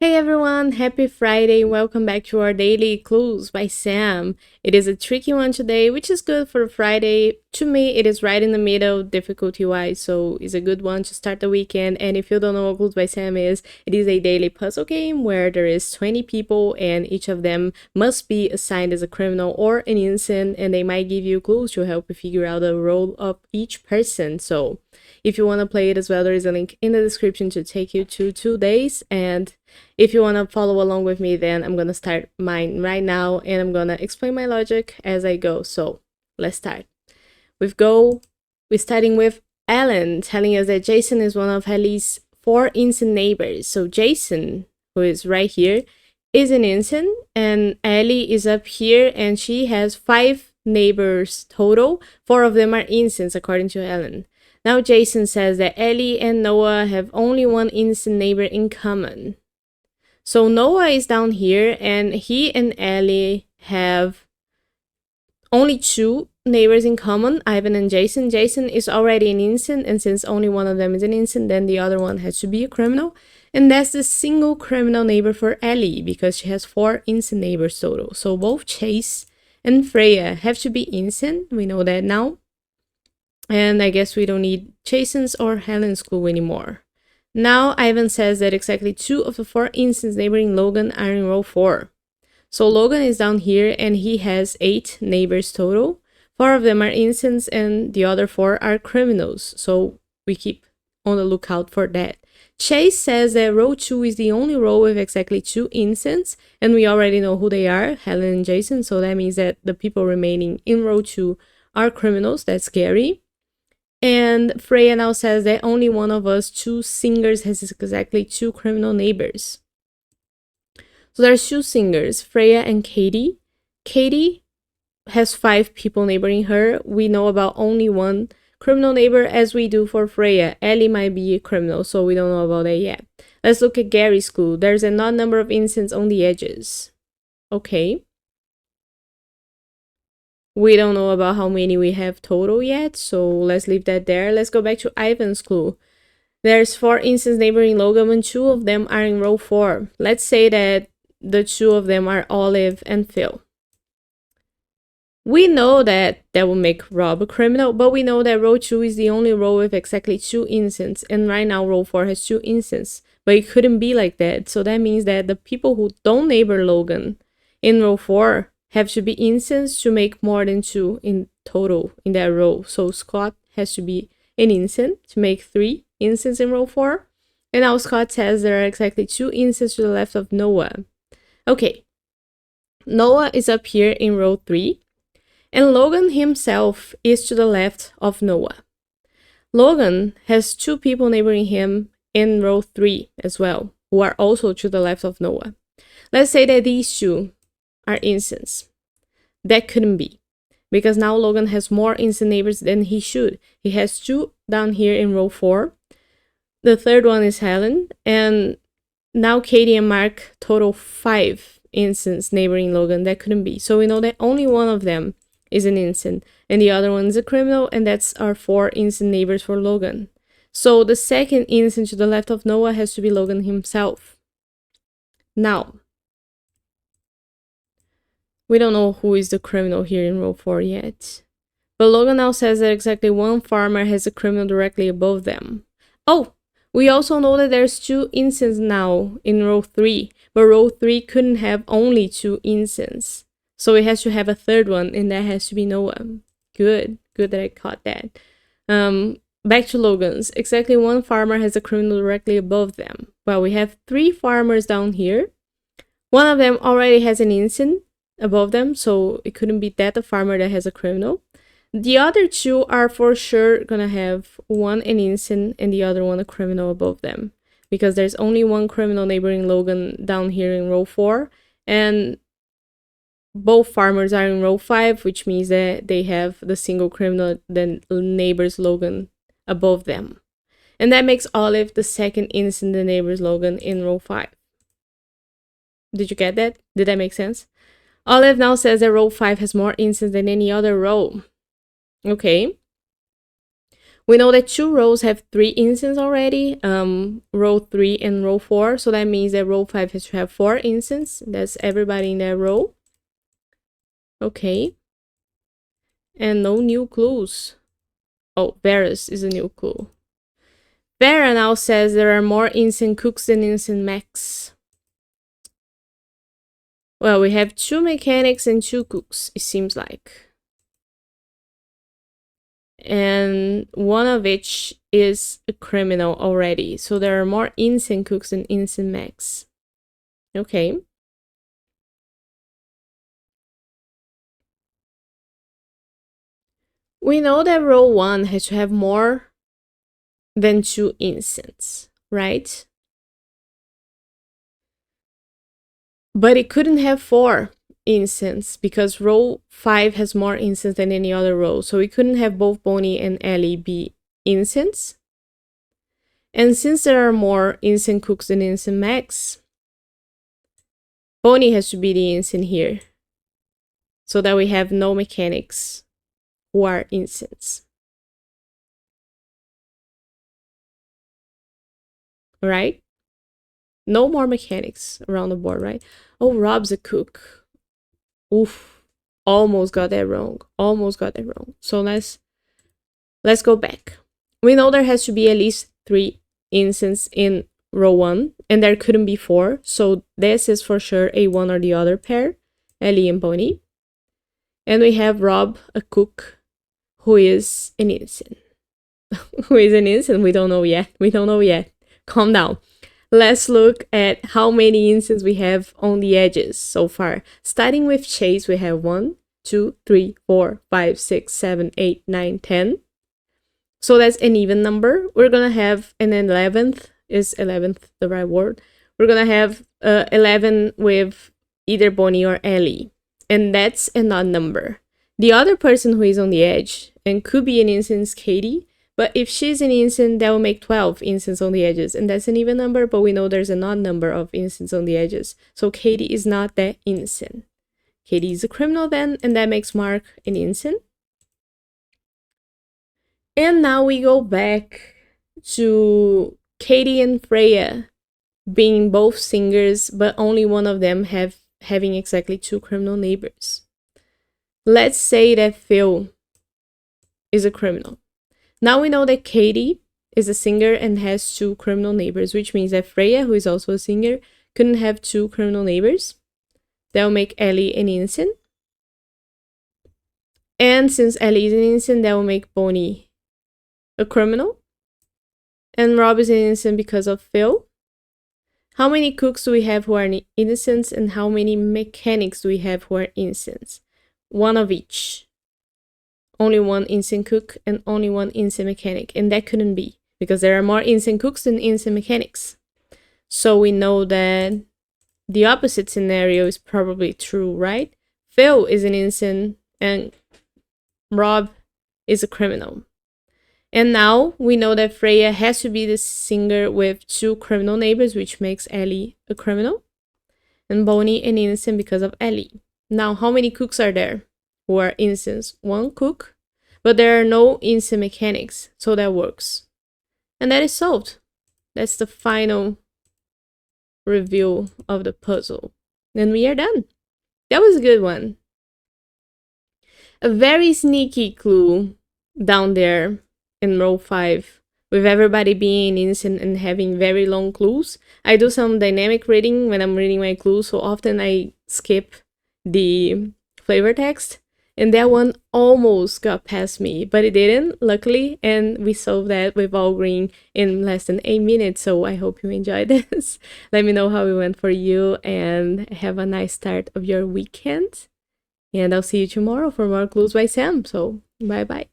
Hey everyone, happy Friday. Welcome back to our daily clues by Sam. It is a tricky one today, which is good for Friday. To me, it is right in the middle difficulty wise, so it's a good one to start the weekend. And if you don't know what Clues by Sam is, it is a daily puzzle game where there is 20 people and each of them must be assigned as a criminal or an innocent, and they might give you clues to help you figure out the role of each person. So if you want to play it as well, there is a link in the description to take you to 2 days. And if you want to follow along with me, then I'm going to start mine right now and I'm going to explain my logic as I go. So let's start. We're starting with Ellen telling us that Jason is one of Ellie's 4 innocent neighbors. So Jason, who is right here, is an innocent, and Ellie is up here and she has 5 neighbors total. 4 of them are innocents according to Ellen. Now Jason says that Ellie and Noah have only one innocent neighbor in common. So Noah is down here and he and Ellie have only 2 neighbors in common, Ivan and Jason. Jason is already an innocent, and since only one of them is an innocent, then the other one has to be a criminal. And that's the single criminal neighbor for Ellie, because she has 4 innocent neighbors total. So both Chase and Freya have to be innocent, we know that now. And I guess we don't need Jason's or Helen's clue anymore. Now Ivan says that exactly 2 of the 4 innocents neighboring Logan are in row 4. So Logan is down here and he has 8 neighbors total. 4 of them are innocents and the other 4 are criminals. So we keep on the lookout for that. Chase says that row 2 is the only row with exactly 2 innocents, and we already know who they are, Helen and Jason. So that means that the people remaining in row 2 are criminals. That's scary. And Freya now says that only one of us 2 singers has exactly 2 criminal neighbors. So there's 2 singers, Freya and Katie. Katie has 5 people neighboring her. We know about only 1 criminal neighbor, as we do for Freya. Ellie might be a criminal, so we don't know about that yet. Let's look at Gary's clue. There's an odd number of innocents on the edges. Okay. We don't know about how many we have total yet, so let's leave that there. Let's go back to Ivan's clue. There's 4 innocents neighboring Logan and 2 of them are in row 4. Let's say that the 2 of them are Olive and Phil. We know that will make Rob a criminal, but we know that row 2 is the only row with exactly 2 innocents, and right now row 4 has 2 innocents. But it couldn't be like that, so that means that the people who don't neighbor Logan in row 4 have to be innocents to make more than 2 in total in that row. So Scott has to be an innocent to make 3 innocents in row 4. And now Scott says there are exactly 2 innocents to the left of Noah. Okay, Noah is up here in row 3. And Logan himself is to the left of Noah. Logan has 2 people neighboring him in row 3 as well, who are also to the left of Noah. Let's say that these 2 are innocents. That couldn't be, because now Logan has more innocent neighbors than he should. He has 2 down here in row 4. The third one is Helen, and now Katie and Mark total 5 innocents neighboring Logan. That couldn't be. So we know that only one of them is an innocent, and the other one is a criminal, and that's our 4 innocent neighbors for Logan. So the second innocent to the left of Noah has to be Logan himself. Now, we don't know who is the criminal here in row 4 yet. But Logan now says that exactly 1 farmer has a criminal directly above them. Oh, we also know that there's 2 innocents now in row 3, but row 3 couldn't have only 2 innocents. So it has to have a third one, and that has to be Noah. Good that I caught that. Back to Logan's. Exactly 1 farmer has a criminal directly above them. Well, we have 3 farmers down here. One of them already has an innocent above them, so it couldn't be that the farmer that has a criminal. The other 2 are for sure gonna have one an innocent and the other one a criminal above them, because there's only 1 criminal neighboring Logan down here in row 4, and both farmers are in row 5, which means that they have the single criminal that neighbors Logan above them. And that makes Olive the second innocent that neighbors Logan in row 5. Did you get that? Did that make sense? Olive now says that row 5 has more innocents than any other row. Okay. We know that 2 rows have 3 instances already, row 3 and row 4. So that means that row 5 has to have 4 instances. That's everybody in that row. Okay. And no new clues. Oh, Varus is a new clue. Vera now says there are more instant cooks than instant mechs. Well, we have 2 mechanics and 2 cooks, it seems like. And one of which is a criminal already. So there are more instant cooks than instant mechs. Okay. We know that row 1 has to have more than 2 instants, right? But it couldn't have 4 instants because row 5 has more instants than any other row. So we couldn't have both Bonnie and Ellie be instants. And since there are more instant cooks than instant mechs, Bonnie has to be the instant here. So that we have no mechanics who are instants. Right? No more mechanics around the board, right? Oh, Rob's a cook. Oof. Almost got that wrong. Almost got that wrong. So let's go back. We know there has to be at least 3 instances in row 1, and there couldn't be 4. So this is for sure a one or the other pair, Ellie and Bonnie. And we have Rob, a cook, who is an instant. Who is an instant? We don't know yet. We don't know yet. Calm down. Let's look at how many instances we have on the edges so far. Starting with Chase, we have 1, 2, 3, 4, 5, 6, 7, 8, 9, 10. So that's an even number. We're gonna have an 11th. Is 11th the right word? We're gonna have 11 with either Bonnie or Ellie. And that's an odd number. The other person who is on the edge, and could be an instance, Katie, but if she's an instant, that will make 12 instances on the edges. And that's an even number, but we know there's an odd number of instances on the edges. So Katie is not that instant. Katie is a criminal then, and that makes Mark an instant. And now we go back to Katie and Freya being both singers, but only one of them having exactly 2 criminal neighbors. Let's say that Phil is a criminal. Now we know that Katie is a singer and has 2 criminal neighbors, which means that Freya, who is also a singer, couldn't have 2 criminal neighbors. That will make Ellie an instant. And since Ellie is an instant, that will make Bonnie a criminal. And Rob is an innocent because of Phil. How many cooks do we have who are innocents, and how many mechanics do we have who are innocents? One of each. Only 1 instant cook and only 1 instant mechanic. And that couldn't be, because there are more instant cooks than instant mechanics. So we know that the opposite scenario is probably true, right? Phil is an instant and Rob is a criminal. And now we know that Freya has to be the singer with 2 criminal neighbors, which makes Ellie a criminal. And Bonnie an innocent because of Ellie. Now, how many cooks are there who are instants? 1 cook, but there are no instant mechanics, so that works. And that is solved. That's the final reveal of the puzzle. Then we are done. That was a good one. A very sneaky clue down there in row 5, with everybody being innocent and having very long clues. I do some dynamic reading when I'm reading my clues, so often I skip the flavor text, and that one almost got past me, but it didn't, luckily, and we solved that with all green in less than 8 minutes. So I hope you enjoyed this. Let me know how it went for you, and have a nice start of your weekend, and I'll see you tomorrow for more Clues by Sam. So bye bye.